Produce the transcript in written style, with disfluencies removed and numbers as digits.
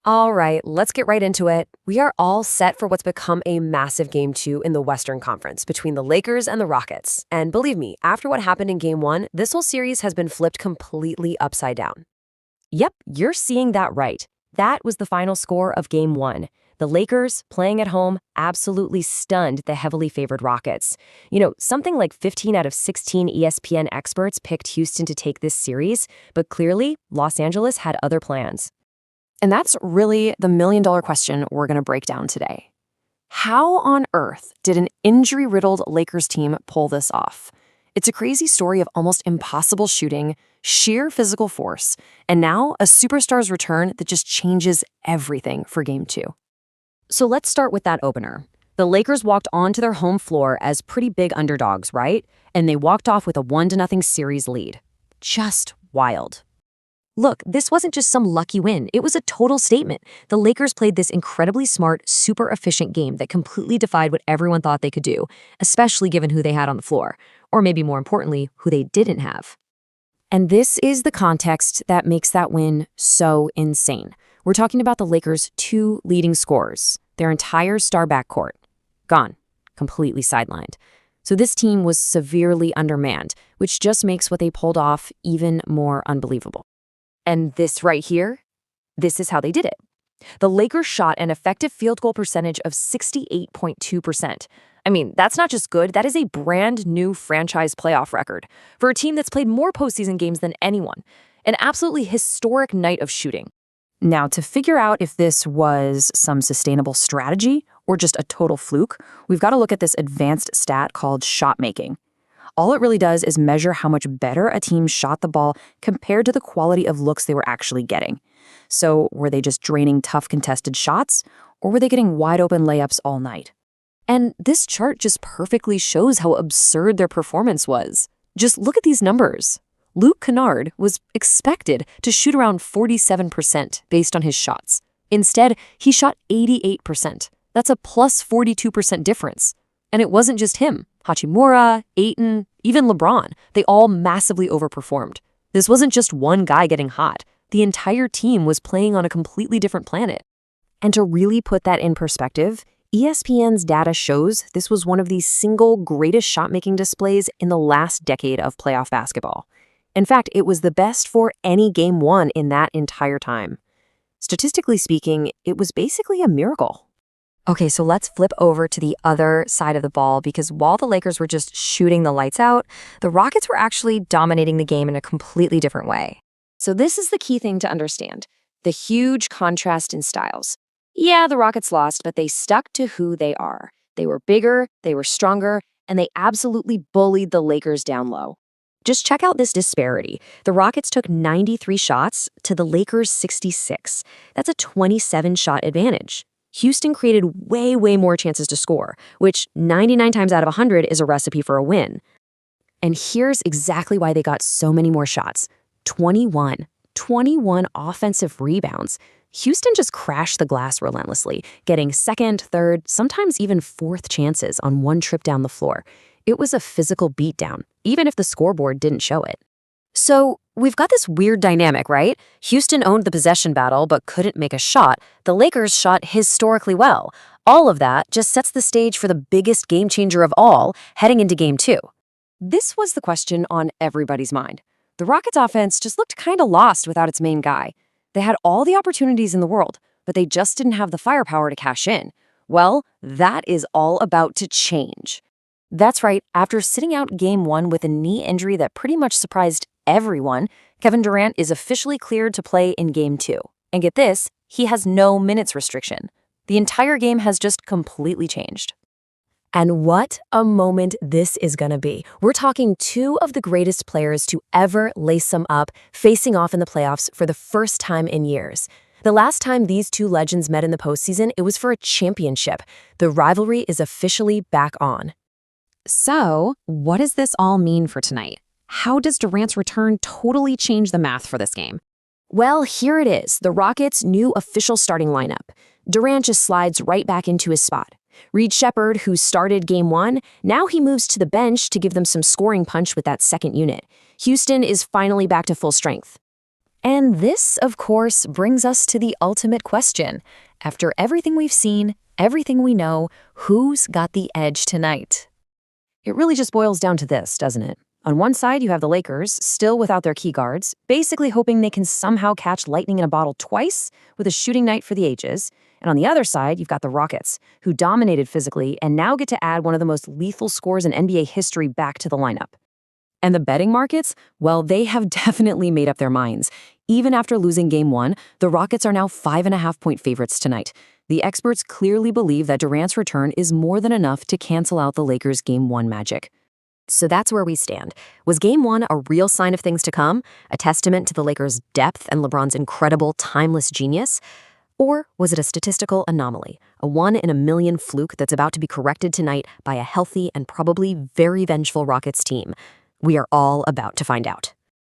All right, let's get right into it. We are all set for what's become a massive Game 2 in the Western Conference between the Lakers and the Rockets. And believe me, after what happened in Game 1, this whole series has been flipped completely upside down. Yep, you're seeing that right. That was the final score of Game 1. The Lakers, playing at home, absolutely stunned the heavily favored Rockets. Something like 15 out of 16 ESPN experts picked Houston to take this series, but clearly, Los Angeles had other plans. And that's really the million-dollar question we're going to break down today. How on earth did an injury-riddled Lakers team pull this off? It's a crazy story of almost impossible shooting, sheer physical force, and now a superstar's return that just changes everything for Game 2. So let's start with that opener. The Lakers walked onto their home floor as pretty big underdogs, right? And they walked off with a 1-0 series lead. Just wild. Look, this wasn't just some lucky win. It was a total statement. The Lakers played this incredibly smart, super efficient game that completely defied what everyone thought they could do, especially given who they had on the floor, or maybe more importantly, who they didn't have. And this is the context that makes that win so insane. We're talking about the Lakers' two leading scorers, their entire star backcourt. Gone. Completely sidelined. So this team was severely undermanned, which just makes what they pulled off even more unbelievable. And this right here, this is how they did it. The Lakers shot an effective field goal percentage of 68.2%. I mean, that's not just good, that is a brand new franchise playoff record for a team that's played more postseason games than anyone. An absolutely historic night of shooting. Now, to figure out if this was some sustainable strategy or just a total fluke, we've got to look at this advanced stat called shot making. All it really does is measure how much better a team shot the ball compared to the quality of looks they were actually getting. So were they just draining tough contested shots, or were they getting wide open layups all night? And this chart just perfectly shows how absurd their performance was. Just look at these numbers. Luke Kennard was expected to shoot around 47% based on his shots. Instead, he shot 88%. That's a plus 42% difference. And it wasn't just him. Hachimura, Ayton, even LeBron, they all massively overperformed. This wasn't just one guy getting hot. The entire team was playing on a completely different planet. And to really put that in perspective, ESPN's data shows this was one of the single greatest shot-making displays in the last decade of playoff basketball. In fact, it was the best for any Game 1 in that entire time. Statistically speaking, it was basically a miracle. Okay, so let's flip over to the other side of the ball because while the Lakers were just shooting the lights out, the Rockets were actually dominating the game in a completely different way. So this is the key thing to understand, the huge contrast in styles. Yeah, the Rockets lost, but they stuck to who they are. They were bigger, they were stronger, and they absolutely bullied the Lakers down low. Just check out this disparity. The Rockets took 93 shots to the Lakers' 66. That's a 27-shot advantage. Houston created way more chances to score, which 99 times out of 100 is a recipe for a win. And here's exactly why they got so many more shots. 21 offensive rebounds. Houston just crashed the glass relentlessly, getting second, third, sometimes even fourth chances on one trip down the floor. It was a physical beatdown, even if the scoreboard didn't show it. So we've got this weird dynamic, right? Houston owned the possession battle but couldn't make a shot. The Lakers shot historically well. All of that just sets the stage for the biggest game changer of all heading into Game 2. This was the question on everybody's mind. The Rockets' offense just looked kind of lost without its main guy. They had all the opportunities in the world, but they just didn't have the firepower to cash in. Well, that is all about to change. That's right, after sitting out Game 1 with a knee injury that pretty much surprised everyone, Kevin Durant is officially cleared to play in Game 2. And get this, he has no minutes restriction. The entire game has just completely changed. And what a moment this is going to be. We're talking two of the greatest players to ever lace them up, facing off in the playoffs for the first time in years. The last time these two legends met in the postseason, it was for a championship. The rivalry is officially back on. So, what does this all mean for tonight? How does Durant's return totally change the math for this game? Well, here it is, the Rockets' new official starting lineup. Durant just slides right back into his spot. Reed Shepherd, who started Game 1, now he moves to the bench to give them some scoring punch with that second unit. Houston is finally back to full strength. And this, of course, brings us to the ultimate question. After everything we've seen, everything we know, who's got the edge tonight? It really just boils down to this, doesn't it? On one side, you have the Lakers, still without their key guards, basically hoping they can somehow catch lightning in a bottle twice with a shooting night for the ages. And on the other side, you've got the Rockets, who dominated physically and now get to add one of the most lethal scores in NBA history back to the lineup. And the betting markets, well, they have definitely made up their minds. Even after losing Game 1, the Rockets are now 5.5-point favorites tonight. The experts clearly believe that Durant's return is more than enough to cancel out the Lakers' Game 1 magic. So that's where we stand. Was Game 1 a real sign of things to come? A testament to the Lakers' depth and LeBron's incredible, timeless genius? Or was it a statistical anomaly, a one-in-a-million fluke that's about to be corrected tonight by a healthy and probably very vengeful Rockets team? We are all about to find out.